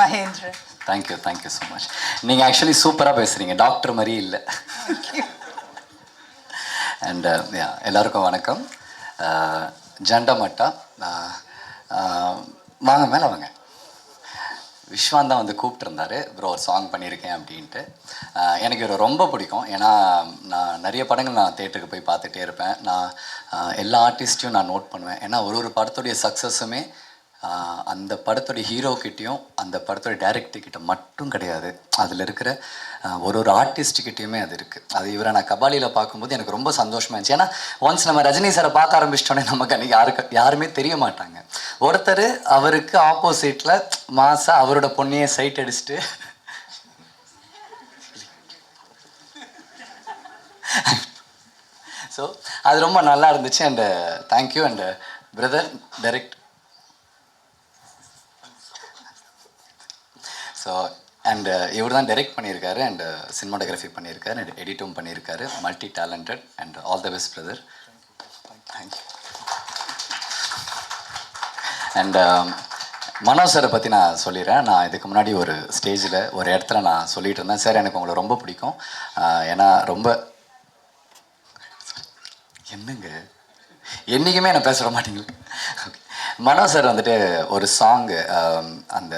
Mahendran. Thank you so much. நீங்கள் actually சூப்பராக பேசுகிறீங்க, டாக்டர் மாதிரி இல்லை. அண்ட் எல்லாருக்கும் வணக்கம். ஜண்டமட்டா வாங்க மேலே வாங்க. விஸ்வான் தான் வந்து கூப்பிட்டுருந்தாரு, ப்ரோ ஒரு சாங் பண்ணியிருக்கேன் அப்படின்ட்டு. எனக்கு இவர் ரொம்ப பிடிக்கும். ஏன்னா நான் நிறைய படங்கள் நான் தேட்டருக்கு போய் பார்த்துட்டே இருப்பேன். நான் எல்லா ஆர்டிஸ்ட்டையும் நான் நோட் பண்ணுவேன். ஏன்னா ஒரு படத்துடைய சக்ஸஸுமே அந்த படத்துடைய ஹீரோக்கிட்டையும் அந்த படத்துடைய டைரக்டர்கிட்ட மட்டும் கிடையாது, அதில் இருக்கிற ஒரு ஆர்டிஸ்ட்டுக்கிட்டையுமே அது இருக்குது. அது இவரை நான் கபாலியில் பார்க்கும்போது எனக்கு ரொம்ப சந்தோஷமாக இருந்துச்சு. ஏன்னா ஒன்ஸ் நம்ம ரஜினி சாரை பார்க்க ஆரம்பிச்சிட்டோன்னே நமக்கு அன்றைக்கி யாருமே தெரிய மாட்டாங்க. ஒருத்தர் அவருக்கு ஆப்போசிட்டில் மாசா அவரோட பொண்ணையே சைட் அடிச்சுட்டு ஸோ அது ரொம்ப நல்லா இருந்துச்சு. And thank you. And brother direct. So and இவர் தான் டைரக்ட் பண்ணியிருக்காரு, அண்டு சினிமாட்டோகிராஃபி பண்ணியிருக்காரு, அண்ட் எடிட்டும் பண்ணியிருக்காரு. Multi talented. And all the best brother. Thank you. And Manoj சாரை பற்றி நான் சொல்லிடுறேன். நான் இதுக்கு முன்னாடி ஒரு ஸ்டேஜில் ஒரு இடத்துல நான் சொல்லிகிட்டு இருந்தேன், சார் எனக்கு உங்களை ரொம்ப பிடிக்கும். ஏன்னா ரொம்ப என்னங்க என்றைக்குமே என்ன பேச மாட்டீங்களா? மனோஜ் சார் வந்துட்டு ஒரு சாங்கு, அந்த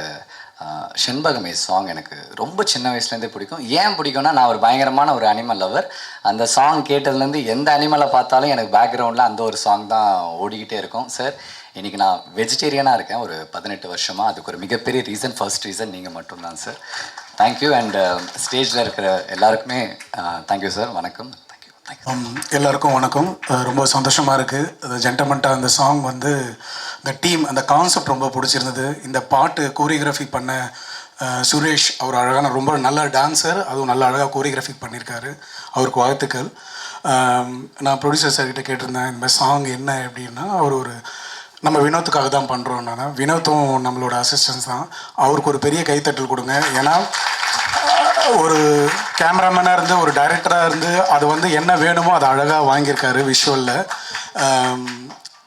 செண்பகமே சாங் எனக்கு ரொம்ப சின்ன வயசுலேருந்தே பிடிக்கும். ஏன் பிடிக்கும்னா, நான் ஒரு பயங்கரமான ஒரு அனிமல் லவர். அந்த சாங் கேட்டதுலேருந்து எந்த அனிமலை பார்த்தாலும் எனக்கு பேக்ரவுண்டில் அந்த ஒரு சாங் தான் ஓடிக்கிட்டே இருக்கும். சார் இன்றைக்கி நான் வெஜிடேரியனாக இருக்கேன் ஒரு 18 வருஷமாக. அதுக்கு ஒரு மிகப்பெரிய ரீசன், ஃபர்ஸ்ட் ரீசன் நீங்கள் மட்டும்தான் சார். தேங்க்யூ. அண்ட் ஸ்டேஜில் இருக்கிற எல்லாருக்குமே தேங்க்யூ சார். வணக்கம். எல்லாருக்கும் வணக்கம். ரொம்ப சந்தோஷமாக இருக்குது. ஜென்டல்மேன் அந்த சாங் வந்து இந்த டீம் அந்த கான்செப்ட் ரொம்ப பிடிச்சிருந்தது. இந்த பாட்டு கோரியோகிராஃபி பண்ண சுரேஷ், அவர் அழகான ரொம்ப நல்ல டான்ஸர், அதுவும் நல்ல அழகாக கோரியோகிராஃபி பண்ணியிருக்காரு. அவருக்கு வாழ்த்துக்கள். நான் ப்ரொடியூசர் சார்கிட்ட கேட்டிருந்தேன் இந்த மாதிரி சாங் என்ன அப்படின்னா, அவர் ஒரு நம்ம வினோத்துக்காக தான் பண்ணுறோம். நான் வினோத்தும் நம்மளோட அசிஸ்டன்ஸ் தான். அவருக்கு ஒரு பெரிய கைத்தட்டல் கொடுங்க. ஏன்னா ஒரு கேமராமேனாக இருந்து ஒரு டைரக்டராக இருந்து அது வந்து என்ன வேணுமோ அதை அழகாக வாங்கியிருக்காரு விஷுவலில்.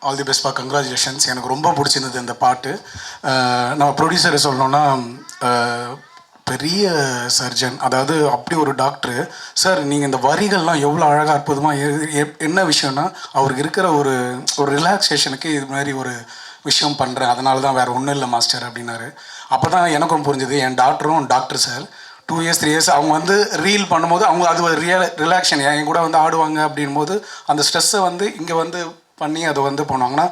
ஆல் தி பெஸ்ட் பா, கங்க்ராச்சுலேஷன்ஸ். எனக்கு ரொம்ப பிடிச்சிருந்தது இந்த பாட்டு. நம்ம ப்ரொடியூசரை சொல்லணுன்னா, பெரிய சர்ஜன், அதாவது அப்படி ஒரு டாக்டரு சார். நீங்கள் இந்த வரிகள்லாம் எவ்வளோ அழகாக அற்புதமாக என்ன விஷயம்னா, அவருக்கு இருக்கிற ஒரு ரிலாக்ஸேஷனுக்கு இது மாதிரி ஒரு விஷயம் பண்ணுறேன், அதனால தான், வேறு ஒன்றும் இல்லை மாஸ்டர் அப்படின்னாரு. அப்போ தான் எனக்கும் புரிஞ்சுது. என் டாக்டரும் டாக்டர் சார் 2 years 3 years அவங்க வந்து ரீல் பண்ணும்போது அவங்க அது ஒரு ரிலாக்ஷன் என் கூட வந்து ஆடுவாங்க அப்படின் போது அந்த ஸ்ட்ரெஸ்ஸை வந்து இங்கே வந்து பண்ணி அதை வந்து பண்ணுவாங்கன்னா,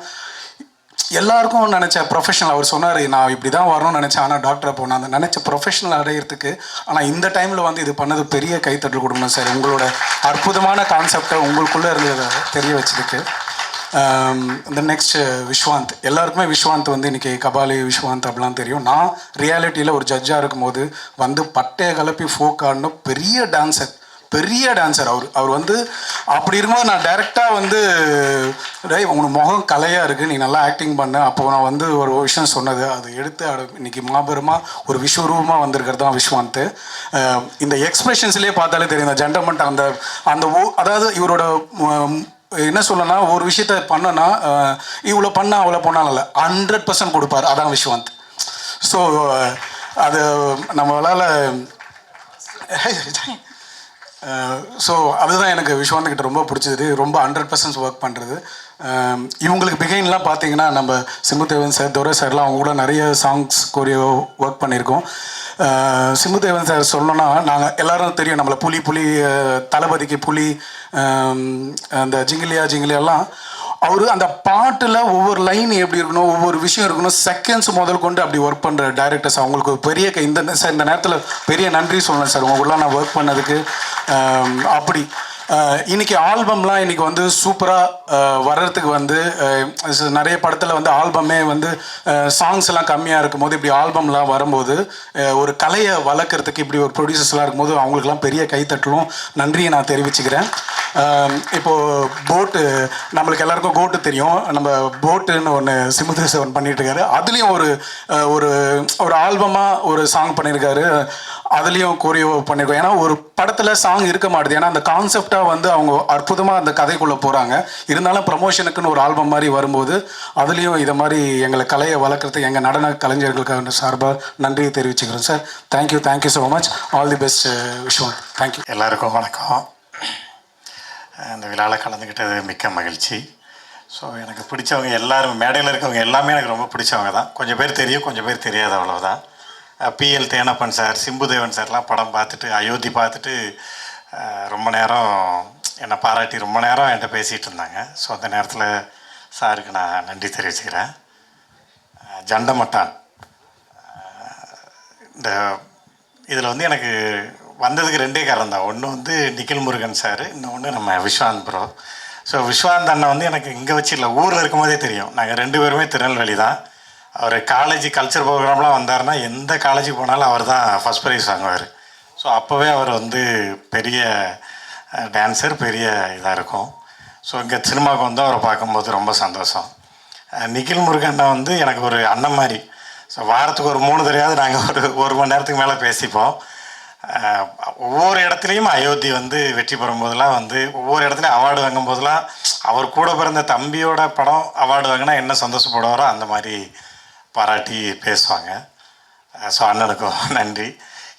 எல்லாருக்கும் நினச்ச ப்ரொஃபஷனல் அவர் சொன்னார், நான் இப்படி தான் வரணும்னு நினச்சேன், ஆனால் டாக்டரை போனேன் அந்த நினச்ச ப்ரொஃபஷனல் அடையிறதுக்கு. ஆனால் இந்த டைமில் வந்து இது பண்ணது பெரிய கைத்தட்டல் கொடுக்கணும் சார். உங்களோட அற்புதமான கான்செப்டை உங்களுக்குள்ளே இருந்ததை தெரிய வச்சதுக்கு. இந்த நெக்ஸ்ட் விஸ்வாந்த். எல்லாருக்குமே விஸ்வாந்த் வந்து இன்றைக்கி கபாலி விஸ்வாந்த் அப்படிலாம் தெரியும். நான் ரியாலிட்டியில் ஒரு ஜட்ஜாக இருக்கும்போது வந்து பட்டையை கலப்பி ஃபோக் ஆடணும் பெரிய டான்சர் அவர் வந்து அப்படி இருக்கும்போது நான் டைரெக்டாக வந்து உங்களுக்கு முகம் கலையாக இருக்குது, நீ நல்லா ஆக்டிங் பண்ண. அப்போ நான் வந்து ஒரு விஷயம் சொன்னது அதை எடுத்து இன்றைக்கி மாபெருமாக ஒரு விஸ்வரூபமாக வந்திருக்கிறது தான் விஸ்வாந்த். இந்த எக்ஸ்பிரஷன்ஸ்லேயே பார்த்தாலே தெரியும் இந்த ஜென்டல்மேன் அந்த அதாவது இவரோட என்ன சொல்லனா, ஒரு விஷயத்த பண்ணனா இவ்வளோ பண்ணால் அவ்வளோ பண்ணால 100% கொடுப்பார். அதான் விஸ்வாந்த். ஸோ அது நம்மளால் ஸோ அதுதான் எனக்கு விஸ்வாந்த்கிட்ட ரொம்ப பிடிச்சது. ரொம்ப 100% ஒர்க் பண்ணுறது. இவங்களுக்கு பிகைன்லாம் பார்த்தீங்கன்னா, நம்ம சிம்புதேவன் சார், துரை சார்லாம் அவங்க கூட நிறைய சாங்ஸ் கோரியோ ஒர்க் பண்ணியிருக்கோம். சிம்புதேவன் சார் சொல்லணும்னா, நாங்கள் எல்லோரும் தெரியும் நம்மளை புலி தளபதிக்கு புலி, அந்த ஜிங்கிலியாலாம் அவர் அந்த பாட்டில் ஒவ்வொரு லைன் எப்படி இருக்கணும், ஒவ்வொரு விஷயம் இருக்கணும், செகண்ட்ஸ் முதல் கொண்டு அப்படி ஒர்க் பண்ணுற டைரக்டர்ஸ். அவங்களுக்கு பெரிய இந்த நேரத்தில் பெரிய நன்றி சொல்லணும் சார், உங்களுக்குலாம் நான் ஒர்க் பண்ணதுக்கு. அப்படி இன்றைக்கி ஆல்பம்லாம் இன்றைக்கி வந்து சூப்பராக வர்றதுக்கு வந்து நிறைய படத்தில் வந்து ஆல்பமே வந்து சாங்ஸ் எல்லாம் கம்மியாக இருக்கும்போது இப்படி ஆல்பம்லாம் வரும்போது ஒரு கலையை வளர்க்குறதுக்கு இப்படி ஒரு ப்ரொடியூசர்ஸ்லாம் இருக்கும்போது அவங்களுக்குலாம் பெரிய கைத்தட்டலும் நன்றியை நான் தெரிவிச்சுக்கிறேன். இப்போது போட்டு நம்மளுக்கு எல்லாருக்கும் கோட்டு தெரியும். நம்ம போட்டுன்னு ஒன்று சிம்புதேவன் பண்ணிகிட்டு இருக்காரு. அதுலேயும் ஒரு ஒரு ஆல்பமாக ஒரு சாங் பண்ணியிருக்காரு. அதுலேயும் கோரியோ பண்ணியிருக்கோம். ஏன்னா ஒரு படத்தில் சாங் இருக்க மாட்டுது. ஏன்னா அந்த கான்செப்டாக வந்து அவங்க அற்புதமாக அந்த கதைக்குள்ளே போகிறாங்க. இருந்தாலும் ப்ரமோஷனுக்குன்னு ஒரு ஆல்பம் மாதிரி வரும்போது அதுலேயும் இதை மாதிரி எங்களை கலையை வளர்க்குறதுக்கு எங்கள் நடன கலைஞர்களுக்காக சார்பாக நன்றியை தெரிவிச்சுக்கிறோம் sir. Thank you so much. All the best Vishwan. Thank you. எல்லாருக்கும் வணக்கம். இந்த விழாவில் கலந்துக்கிட்டது மிக்க மகிழ்ச்சி. ஸோ எனக்கு பிடிச்சவங்க எல்லாரும், மேடையில் இருக்கவங்க எல்லாமே எனக்கு ரொம்ப பிடிச்சவங்க தான். கொஞ்சம் பேர் தெரியும், கொஞ்சம் பேர் தெரியாது, அவ்வளோதான். பிஎல் தேனப்பன் சார், சிம்புதேவன் சார்லாம் படம் பார்த்துட்டு, அயோத்தி பார்த்துட்டு ரொம்ப நேரம் என்னை பாராட்டி ரொம்ப நேரம் என்கிட்ட பேசிகிட்டு இருந்தாங்க. ஸோ அந்த நேரத்தில் சாருக்கு நான் நன்றி தெரிவிச்சுக்கிறேன். ஜண்டமட்டான் இந்த இதில் வந்து எனக்கு வந்ததுக்கு 2 காரணம் தான். ஒன்று வந்து நிக்கில் முருகன் சார், இன்னொன்று நம்ம விஸ்வாந்த் ப்ரோ. ஸோ விஸ்வாந்த் அண்ணன் வந்து எனக்கு இங்கே வச்சு இல்லை, ஊரில் இருக்கும் போதே தெரியும். நாங்கள் 2 பேருமே திருநெல்வேலி தான். அவர் காலேஜ் கல்ச்சர் ப்ரோக்ராம்லாம் வந்தார்னா எந்த காலேஜுக்கு போனாலும் அவர் தான் ஃபஸ்ட் ப்ரைஸ் வாங்குவார். ஸோ அப்போவே அவர் வந்து பெரிய டான்ஸர், பெரிய இதாக இருக்கும். ஸோ இங்கே சினிமாவுக்கு வந்து அவரை பார்க்கும்போது ரொம்ப சந்தோஷம். நிக்கில் முருகன் வந்து எனக்கு ஒரு அண்ணன் மாதிரி. ஸோ வாரத்துக்கு ஒரு 3 தடவையாவது நாங்கள் ஒரு மணி நேரத்துக்கு மேலே பேசிப்போம். ஒவ்வொரு இடத்துலையும் அயோத்தி வந்து வெற்றி பெறும்போதெல்லாம் வந்து ஒவ்வொரு இடத்துலையும் அவார்டு வாங்கும் போதெல்லாம் அவர் கூட பிறந்த தம்பியோட படம் அவார்டு வாங்கினா என்ன சந்தோஷப்படுவாரோ அந்த மாதிரி பாராட்டி பேசுவாங்க. ஸோ அண்ணனுக்கும் நன்றி.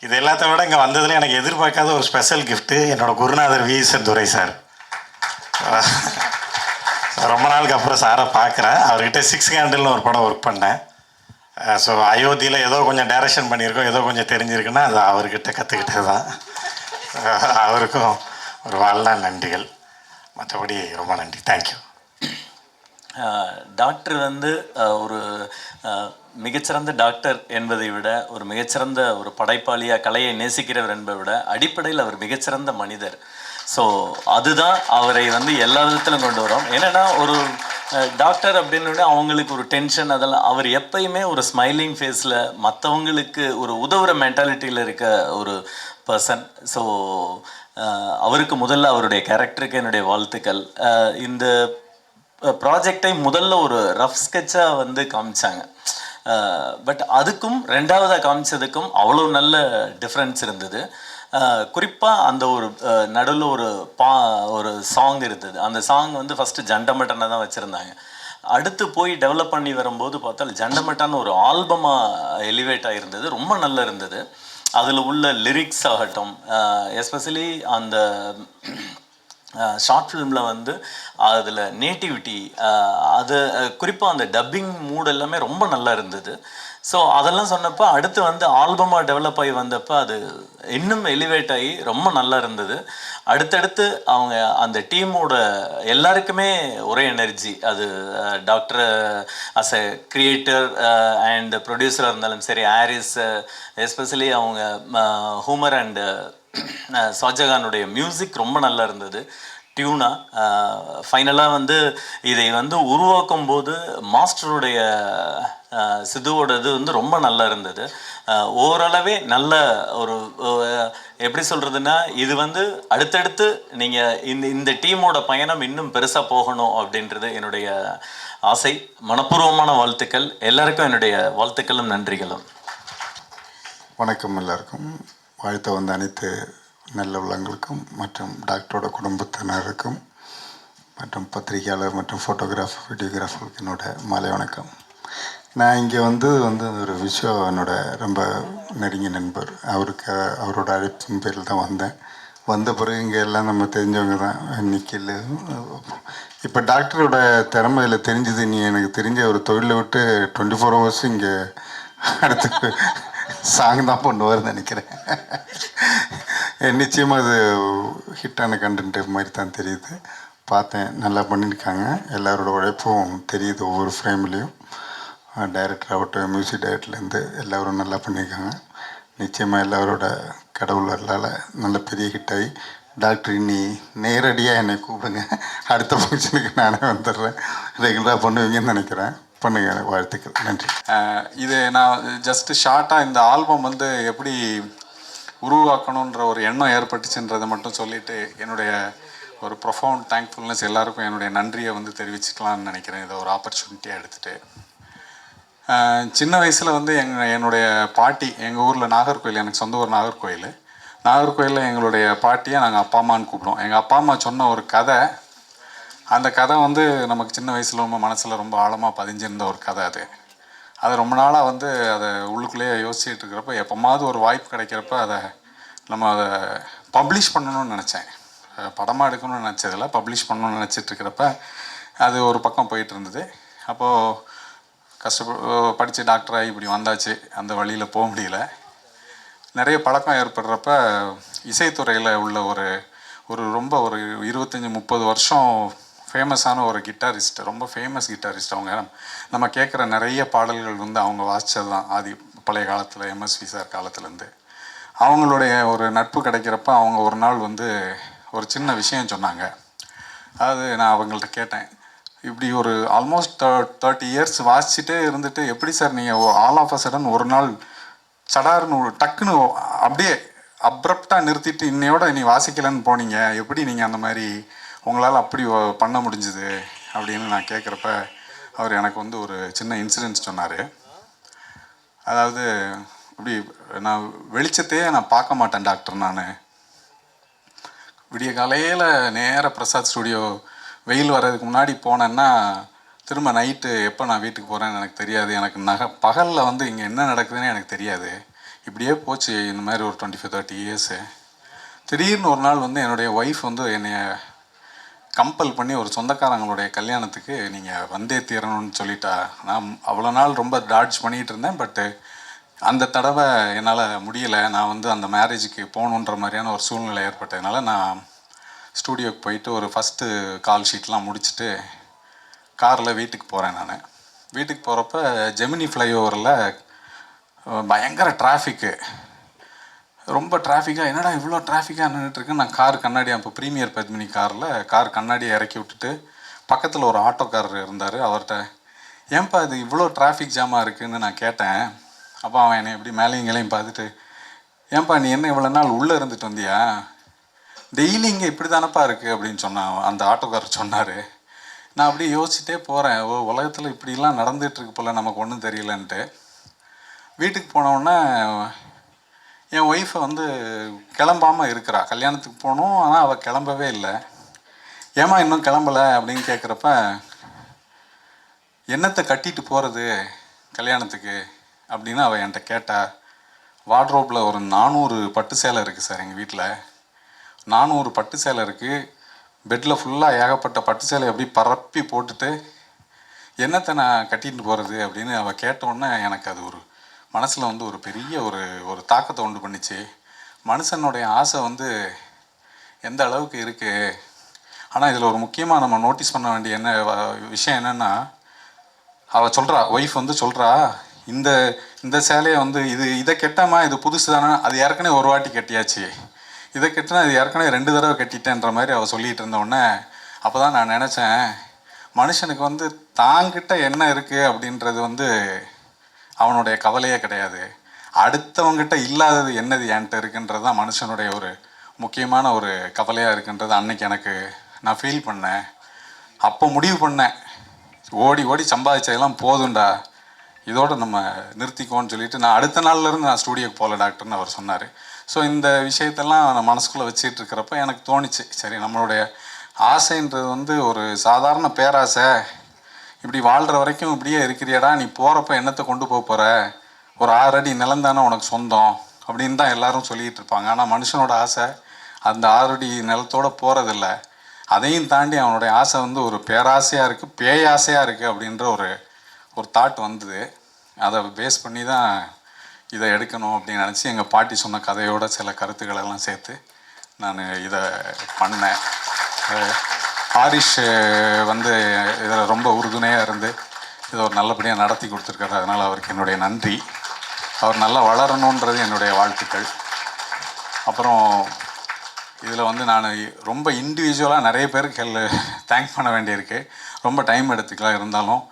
இது எல்லாத்த விட இங்கே வந்ததில் எனக்கு எதிர்பார்க்காத ஒரு ஸ்பெஷல் கிஃப்ட்டு என்னோடய குருநாதர் வி.எஸ். துரை சார். ரொம்ப நாளுக்கு அப்புறம் சாரை பார்க்குறேன். அவர்கிட்ட 6 கேண்டில்னு ஒரு படம் ஒர்க் பண்ணேன். ஸோ அயோத்தியில் ஏதோ கொஞ்சம் டைரக்ஷன் பண்ணியிருக்கோம், ஏதோ கொஞ்சம் தெரிஞ்சிருக்குன்னா அது அவர்கிட்ட கற்றுக்கிட்டது தான். அவருக்கும் ஒரு வாழ்நாள் நன்றிகள். மற்றபடி ரொம்ப நன்றி. தேங்க்யூ. டாக்டர் வந்து ஒரு மிகச்சிறந்த டாக்டர் என்பதை விட ஒரு மிகச்சிறந்த ஒரு படைப்பாளியாக கலையை நேசிக்கிறவர் என்பதை விட அடிப்படையில் அவர் மிகச்சிறந்த மனிதர். ஸோ அதுதான் அவரை வந்து எல்லா விதத்திலும் கொண்டு வரும். என்னென்னா ஒரு டாக்டர் அப்படின்னு அவங்களுக்கு ஒரு டென்ஷன் அதெல்லாம், அவர் எப்பயுமே ஒரு ஸ்மைலிங் ஃபேஸில் மற்றவங்களுக்கு ஒரு உதவுற மென்டாலிட்டியில் இருக்க ஒரு பர்சன். ஸோ அவருக்கு முதல்ல அவருடைய கேரக்டருக்கு என்னுடைய வாழ்த்துக்கள். இந்த ப்ராஜெக்டை முதல்ல ஒரு ரஃப் ஸ்கெட்சாக வந்து காமிச்சாங்க. பட் அதுக்கும் 2வதாக காமிச்சதுக்கும் அவ்வளோ நல்ல டிஃப்ரென்ஸ் இருந்தது. குறிப்பாக அந்த ஒரு நடுவில் ஒரு சாங் இருந்தது. அந்த சாங் வந்து ஃபஸ்ட்டு ஜண்டமட்டனை தான் வச்சுருந்தாங்க. அடுத்து போய் டெவலப் பண்ணி வரும்போது பார்த்தால் ஜண்டமட்டான்னு ஒரு ஆல்பமாக எலிவேட் ஆகிருந்தது. ரொம்ப நல்லா இருந்தது. அதில் உள்ள லிரிக்ஸ் ஆகட்டும், எஸ்பெஷலி அந்த ஷார்ட் ஃபிலிமில் வந்து அதில் நேட்டிவிட்டி, அது குறிப்பாக அந்த டப்பிங் மூட் எல்லாமே ரொம்ப நல்லா இருந்தது. ஸோ அதெல்லாம் சொன்னப்போ அடுத்து வந்து ஆல்பமாக டெவலப் ஆகி வந்தப்போ அது இன்னும் எலிவேட் ஆகி ரொம்ப நல்லா இருந்தது. அடுத்தடுத்து அவங்க அந்த டீமோட எல்லாருக்குமே ஒரே எனர்ஜி. அது doctor as a creator and ப்ரொடியூசராக இருந்தாலும் சரி, ஹாரிஸ் எஸ்பெஷலி அவங்க ஹூமர் அண்டு ஷாஜகானுடைய மியூசிக் ரொம்ப நல்லா இருந்தது. டியூனா ஃபைனலாக வந்து இதை வந்து உருவாக்கும் போது மாஸ்டருடைய சிதுவோட இது வந்து ரொம்ப நல்லா இருந்தது. ஓரளவே நல்ல ஒரு எப்படி சொல்கிறதுன்னா, இது வந்து அடுத்தடுத்து நீங்கள் இந்த டீமோட பயணம் இன்னும் பெருசாக போகணும் அப்படின்றது என்னுடைய ஆசை. மனப்பூர்வமான வாழ்த்துக்கள் எல்லாருக்கும். என்னுடைய வாழ்த்துக்களும் நன்றிகளும். வணக்கம் எல்லாருக்கும். வாழ்த்து வந்த அனைத்து நல்ல உள்ளங்களுக்கும் மற்றும் டாக்டரோட குடும்பத்தினருக்கும் மற்றும் பத்திரிகையாளர் மற்றும் ஃபோட்டோகிராஃபர் வீடியோகிராஃபருக்கு என்னோட மாலை வணக்கம். நான் இங்கே வந்து ஒரு என்னோட ரொம்ப நெருங்கிய நண்பர். அவரோட அழைப்பின் பேரில் தான் வந்தேன். வந்த பிறகு இங்கே எல்லாம் நம்ம தெரிஞ்சவங்க தான். நிக்கில் இப்போ டாக்டரோட திறமையில் தெரிஞ்சது. நீ எனக்கு தெரிஞ்ச ஒரு தொழிலை விட்டு 24 hours இங்கே அடுத்து சாங் தான் பண்ணுவார்னு நினைக்கிறேன். நிச்சயமாக அது ஹிட்டான கண்டென்ட் மாதிரி தான் தெரியுது. பார்த்தேன், நல்லா பண்ணியிருக்காங்க. எல்லாரோட உழைப்பும் தெரியுது ஒவ்வொரு ஃப்ரேம்லேயும். டைரக்டர் ஆகட்டும், மியூசிக் டைரக்டர்லேருந்து எல்லோரும் நல்லா பண்ணியிருக்காங்க. நிச்சயமாக எல்லாரோட கடவுளர்களால் நல்ல பெரிய ஹிட்டாகி டாக்டர் இன்னி நேரடியாக என்னை கூப்பிடுங்க, அடுத்த ஃபங்க்ஷனுக்கு நானே வந்துடுறேன், ரெகுலராக பண்ணுவீங்கன்னு நினைக்கிறேன். பண்ணுங்க. வாழ்த்துக்கள். நன்றி. இது நான் ஜஸ்ட்டு ஷார்ட்டாக இந்த ஆல்பம் வந்து எப்படி உருவாக்கணுன்ற ஒரு எண்ணம் ஏற்பட்டுச்சுன்றதை மட்டும் சொல்லிவிட்டு என்னுடைய ஒரு ப்ரொஃபவுண்ட் தேங்க்ஃபுல்னஸ் எல்லாருக்கும் என்னுடைய நன்றியை வந்து தெரிவிச்சுக்கலான்னு நினைக்கிறேன். இதை ஒரு ஆப்பர்ச்சுனிட்டியாக எடுத்துகிட்டு சின்ன வயசில் வந்து என்னுடைய பாட்டி எங்கள் ஊரில் நாகர்கோயில், எனக்கு சொந்த ஊர் நாகர்கோயில். நாகர்கோயிலில் எங்களுடைய பாட்டியை நாங்கள் அப்பா அம்மான்னு கூப்பிடுவோம். எங்கள் அப்பா அம்மா சொன்ன ஒரு கதை, அந்த கதை வந்து நமக்கு சின்ன வயசில் ரொம்ப மனசில் ரொம்ப ஆழமாக பதிஞ்சிருந்த ஒரு கதை அது. அது ரொம்ப நாளாக வந்து அதை உள்ளுக்குள்ளேயே யோசிச்சுட்டு இருக்கிறப்ப, எப்போமாவது ஒரு வாய்ப்பு கிடைக்கிறப்ப நம்ம அதை பப்ளிஷ் பண்ணணும்னு நினச்சேன். படமாக எடுக்கணும்னு நினச்சதில்ல, பப்ளிஷ் பண்ணணும்னு நினச்சிட்டு இருக்கிறப்ப அது ஒரு பக்கம் போயிட்டு இருந்தது. அப்போது படித்து டாக்டராகி இப்படி வந்தாச்சு, அந்த வழியில் போக முடியல. நிறைய பழக்கம் ஏற்படுறப்ப இசைத்துறையில் உள்ள ஒரு ரொம்ப ஒரு 25-30 வருஷம் ஃபேமஸான ஒரு கிட்டாரிஸ்ட், ரொம்ப ஃபேமஸ் கிட்டாரிஸ்ட். அவங்க நம்ம கேட்குற நிறைய பாடல்கள் வந்து அவங்க வாசித்தது தான் பழைய காலத்தில், எம்எஸ்வி சார் காலத்துலேருந்து. அவங்களுடைய ஒரு நட்பு கிடைக்கிறப்ப அவங்க ஒரு நாள் வந்து ஒரு சின்ன விஷயம் சொன்னாங்க. அதாவது நான் அவங்கள்ட்ட கேட்டேன், இப்படி ஒரு ஆல்மோஸ்ட் 30 இயர்ஸ் வாசிச்சுட்டே இருந்துட்டு எப்படி சார் நீங்கள் ஆல் ஆஃப் அ சடன் ஒரு நாள் சடார்னு டக்குன்னு அப்படியே அப்ரப்டாக நிறுத்திட்டு இன்னையோட நீ வாசிக்கலைன்னு போனீங்க, எப்படி நீங்கள் அந்த மாதிரி உங்களால் அப்படி பண்ண முடிஞ்சுது அப்படின்னு நான் கேட்குறப்ப அவர் எனக்கு வந்து ஒரு சின்ன இன்சிடென்ட்ஸ் சொன்னார். அதாவது இப்படி நான் வெளிச்சத்தையே நான் பார்க்க மாட்டேன் டாக்டர். நான் விடிய காலையில் நேராக பிரசாத் ஸ்டுடியோ வெயில் வர்றதுக்கு முன்னாடி போனேன்னா திரும்ப நைட்டு எப்போ நான் வீட்டுக்கு போகிறேன்னு எனக்கு தெரியாது. எனக்கு பகலில் வந்து இங்கே என்ன நடக்குதுன்னு எனக்கு தெரியாது. இப்படியே போச்சு இந்த மாதிரி ஒரு 25-30 இயர்ஸு. திடீர்னு ஒரு நாள் வந்து என்னுடைய ஒய்ஃப் வந்து என்னை கம்பல் பண்ணி ஒரு சொந்தக்காரங்களுடைய கல்யாணத்துக்கு நீங்கள் வந்தே தீரணும்னு சொல்லிட்டா. நான் அவ்வளோ நாள் ரொம்ப டாட்ஜ் பண்ணிகிட்டு இருந்தேன். பட்டு அந்த தடவை என்னால் முடியலை. நான் வந்து அந்த மேரேஜுக்கு போகணுன்ற மாதிரியான ஒரு சூழ்நிலை ஏற்பட்டதுனால நான் ஸ்டூடியோக்கு போயிட்டு ஒரு ஃபஸ்ட்டு கால் ஷீட்லாம் முடிச்சுட்டு காரில் வீட்டுக்கு போகிறேன். நான் வீட்டுக்கு போகிறப்ப ஜெமினி ஃப்ளைஓவரில் பயங்கர டிராஃபிக்கு, ரொம்ப டிராஃபிக்காக. என்னடா இவ்வளோ டிராஃபிக்காக நின்றுட்டுருக்கு. நான் கார் கண்ணாடி, அப்போ ப்ரீமியர் பத்மினி கார் கண்ணாடியை இறக்கி விட்டுட்டு பக்கத்தில் ஒரு ஆட்டோக்காரர் இருந்தார். அவர்கிட்ட ஏன்பா இது இவ்வளோ டிராஃபிக் ஜாமாக இருக்குதுன்னு நான் கேட்டேன். அப்போ அவன் என்னை எப்படி மேலேயும் கீழையும் பார்த்துட்டு, ஏன்பா நீ என்ன இவ்வளோ நாள் உள்ளே இருந்துட்டு வந்தியா, டெய்லி இங்கே இப்படி தானப்பா இருக்குது அப்படின்னு சொன்னான் அந்த ஆட்டோக்காரர் சொன்னார். நான் அப்படியே யோசிச்சுட்டே போகிறேன், உலகத்தில் இப்படிலாம் நடந்துகிட்ருக்கு போல், நமக்கு ஒன்றும் தெரியலன்ட்டு. வீட்டுக்கு போனவுடனே என் ஒய்ஃபை வந்து கிளம்பாமல் இருக்கிறா. கல்யாணத்துக்கு போகணும், ஆனால் அவள் கிளம்பவே இல்லை. ஏமா இன்னும் கிளம்பலை அப்படின்னு கேட்குறப்ப, என்னத்தை கட்டிட்டு போகிறது கல்யாணத்துக்கு அப்படின்னு அவள் என்கிட்ட கேட்டா. வார்ட்ரோப்பில் ஒரு 400 பட்டு சேலை இருக்குது சார் எங்கள் வீட்டில். 400 பட்டு சேலை இருக்குது. பெட்டில் ஃபுல்லாக ஏகப்பட்ட பட்டு சேலை எப்படி பரப்பி போட்டுட்டு என்னத்தை நான் கட்டிட்டு போகிறது அப்படின்னு அவள் கேட்டோன்னே எனக்கு அது ஒரு மனசில் வந்து ஒரு பெரிய ஒரு தாக்கத்தை உண்டு பண்ணிச்சு. மனுஷனுடைய ஆசை வந்து எந்த அளவுக்கு இருக்குது. ஆனால் இதில் ஒரு முக்கியமாக நம்ம நோட்டீஸ் பண்ண வேண்டிய விஷயம் என்னென்னா, அவள் சொல்கிறா, ஒய்ஃப் வந்து சொல்கிறா, இந்த சேலையை வந்து இதை கெட்டாமா, இது புதுசு தானே, அது ஏற்கனவே ஒரு வாட்டி கட்டியாச்சு, இதை கட்டினா இது ஏற்கனவே 2 தடவை கட்டிட்டேன்ற மாதிரி அவள் சொல்லிகிட்டு இருந்தோடனே அப்போ தான் நான் நினச்சேன், மனுஷனுக்கு வந்து தாங்கிட்ட என்ன இருக்குது அப்படின்றது வந்து அவனுடைய கவலையே கிடையாது. அடுத்தவங்கிட்ட இல்லாதது என்னது என்கிட்ட இருக்குன்றது தான் மனுஷனுடைய ஒரு முக்கியமான ஒரு கவலையாக இருக்குன்றது அன்னைக்கு நான் ஃபீல் பண்ணேன். அப்போ முடிவு பண்ணேன், ஓடி சம்பாதிச்சதெல்லாம் போதுண்டா, இதோடு நம்ம நிறுத்திக்கோன்னு சொல்லிட்டு நான் அடுத்த நாள்லேருந்து நான் ஸ்டூடியோக்கு போகல டாக்டர்னு அவர் சொன்னார். ஸோ இந்த விஷயத்தெல்லாம் நான் மனசுக்குள்ளே வச்சுட்டு இருக்கிறப்ப எனக்கு தோணிச்சு, சரி நம்மளுடைய ஆசைன்றது வந்து ஒரு சாதாரண பேராசை, இப்படி வாழ்கிற வரைக்கும் இப்படியே இருக்கிறியடா, நீ போகிறப்ப என்னத்தை கொண்டு போகிற, ஒரு 6 அடி நிலம் தானே உனக்கு சொந்தம் அப்படின்னு தான் எல்லாரும் சொல்லிகிட்டு இருப்பாங்க. ஆனால் மனுஷனோட ஆசை அந்த 6 அடி நிலத்தோடு போகிறதில்ல. அதையும் தாண்டி அவனுடைய ஆசை வந்து ஒரு பேராசையாக இருக்குது, பேயாசையாக இருக்குது அப்படின்ற ஒரு தாட் வந்தது. அதை பேஸ் பண்ணி தான் இதை எடுக்கணும் அப்படின்னு நினச்சி எங்கள் பாட்டி சொன்ன கதையோட சில கருத்துக்களெல்லாம் சேர்த்து நான் இதை பண்ணேன். ஹாரிஷ் வந்து இதில் ரொம்ப உறுதுணையாக இருந்து இதை ஒரு நல்லபடியாக நடத்தி கொடுத்துருக்காரு. அதனால் அவருக்கு என்னுடைய நன்றி. அவர் நல்லா வளரணுன்றது என்னுடைய வாழ்த்துக்கள். அப்புறம் இதில் வந்து நான் ரொம்ப இண்டிவிஜுவலாக நிறைய பேருக்கு தேங்க் பண்ண வேண்டியிருக்கு. ரொம்ப டைம் எடுத்துக்கலாம், இருந்தாலும்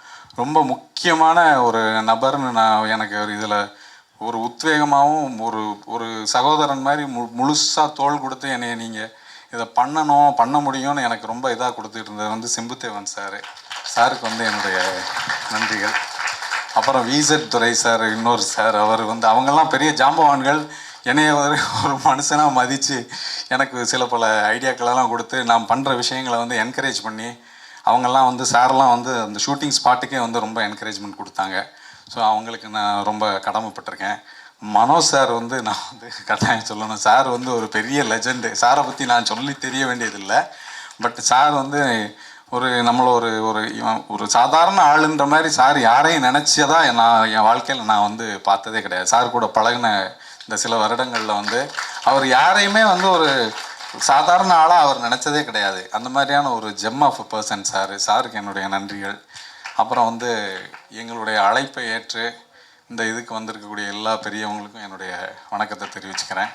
ரொம்ப முக்கியமான ஒரு நபர்னு எனக்கு இதில் ஒரு உத்வேகமாகவும் ஒரு சகோதரன் மாதிரி முழுசாக தோள் கொடுத்து என்னை நீங்கள் இதை பண்ண முடியும்னு எனக்கு ரொம்ப இதாக கொடுத்துட்டு இருந்தது வந்து சிம்புதேவன் சாருக்கு வந்து என்னுடைய நன்றிகள். அப்புறம் விசட் துரை சார், இன்னொரு சார், அவர் வந்து அவங்கெல்லாம் பெரிய ஜாம்பவான்கள். என்னைய ஒரு மனுஷனாக மதித்து எனக்கு சில பல ஐடியாக்களெல்லாம் கொடுத்து நான் பண்ணுற விஷயங்களை வந்து என்கரேஜ் பண்ணி அவங்கெல்லாம் வந்து சாரெல்லாம் வந்து அந்த ஷூட்டிங் ஸ்பாட்டுக்கே வந்து ரொம்ப என்கரேஜ்மெண்ட் கொடுத்தாங்க. ஸோ அவங்களுக்கு நான் ரொம்ப கடமைப்பட்டிருக்கேன். மனோஜ் சார் வந்து நான் வந்து கட்டாயம் சொல்லணும், சார் வந்து ஒரு பெரிய லெஜெண்டு. சாரை பற்றி நான் சொல்லி தெரிய வேண்டியதில்லை. பட் சார் வந்து ஒரு நம்மளை ஒரு சாதாரண ஆளுன்ற மாதிரி சார் யாரையும் நினச்சதா நான் என் வாழ்க்கையில் நான் வந்து பார்த்ததே கிடையாது. சார் கூட பழகின இந்த சில வருடங்களில் வந்து அவர் யாரையுமே வந்து ஒரு சாதாரண ஆளாக அவர் நினச்சதே கிடையாது. அந்த மாதிரியான ஒரு ஜெம் ஆஃப் பர்சன் சார். சாருக்கு என்னுடைய நன்றிகள். அப்புறம் வந்து எங்களுடைய அழைப்பை ஏற்று இந்த இதுக்கு வந்திருக்கக்கூடிய எல்லா பெரியவங்களுக்கும் என்னுடைய வணக்கத்தை தெரிவிச்சுக்கிறேன்.